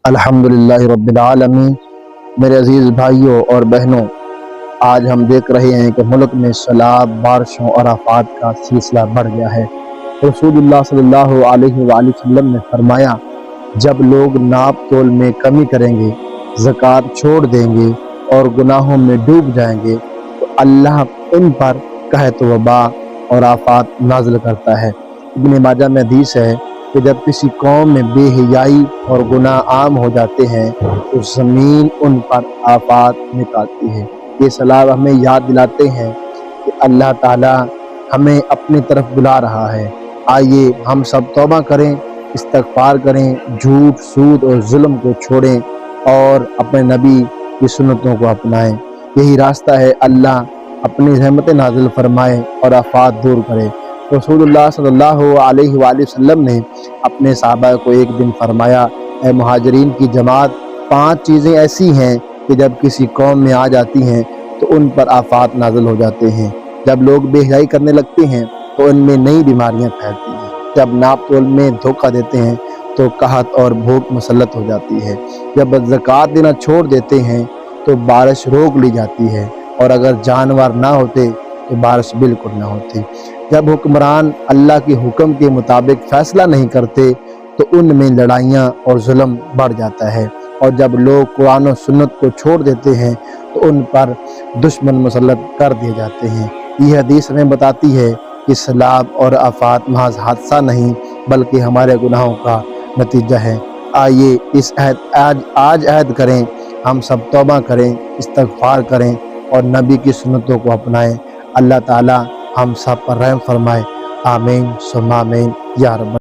الحمدللہ رب العالمین۔ میرے عزیز بھائیوں اور بہنوں، آج ہم دیکھ رہے ہیں کہ ملک میں سیلاب، بارشوں اور آفات کا سلسلہ بڑھ گیا ہے۔ رسول اللہ صلی اللہ علیہ وآلہ وسلم نے فرمایا، جب لوگ ناپ تول میں کمی کریں گے، زکوٰۃ چھوڑ دیں گے اور گناہوں میں ڈوب جائیں گے تو اللہ ان پر قحط وبا اور آفات نازل کرتا ہے۔ ابن ماجہ میں حدیث ہے کہ جب کسی قوم میں بے حیائی اور گناہ عام ہو جاتے ہیں تو زمین ان پر آفات نکالتی ہے۔ یہ سیلاب ہمیں یاد دلاتے ہیں کہ اللہ تعالی ہمیں اپنی طرف بلا رہا ہے۔ آئیے ہم سب توبہ کریں، استغفار کریں، جھوٹ، سود اور ظلم کو چھوڑیں اور اپنے نبی کی سنتوں کو اپنائیں۔ یہی راستہ ہے، اللہ اپنی رحمت نازل فرمائے اور آفات دور کرے۔ رسول اللہ صلی اللہ علیہ وآلہ وسلم نے اپنے صحابہ کو ایک دن فرمایا، اے مہاجرین کی جماعت، 5 چیزیں ایسی ہیں کہ جب کسی قوم میں آ جاتی ہیں تو ان پر آفات نازل ہو جاتے ہیں۔ جب لوگ بے حیائی کرنے لگتے ہیں تو ان میں نئی بیماریاں پھیلتی ہیں۔ جب ناپ تول میں دھوکہ دیتے ہیں تو قحط اور بھوک مسلط ہو جاتی ہے۔ جب زکوٰۃ دینا چھوڑ دیتے ہیں تو بارش روک لی جاتی ہے، اور اگر جانور نہ ہوتے تو بارش بالکل نہ ہوتی۔ جب حکمران اللہ کے حکم کے مطابق فیصلہ نہیں کرتے تو ان میں لڑائیاں اور ظلم بڑھ جاتا ہے، اور جب لوگ قرآن و سنت کو چھوڑ دیتے ہیں تو ان پر دشمن مسلط کر دیے جاتے ہیں۔ یہ حدیث ہمیں بتاتی ہے کہ سیلاب اور آفات محض حادثہ نہیں بلکہ ہمارے گناہوں کا نتیجہ ہے۔ آئیے آج عہد کریں، ہم سب توبہ کریں، استغفار کریں اور نبی کی سنتوں کو اپنائیں۔ اللہ تعالی ہم سب پر رحم فرمائے۔ آمین ثم آمین یا رب۔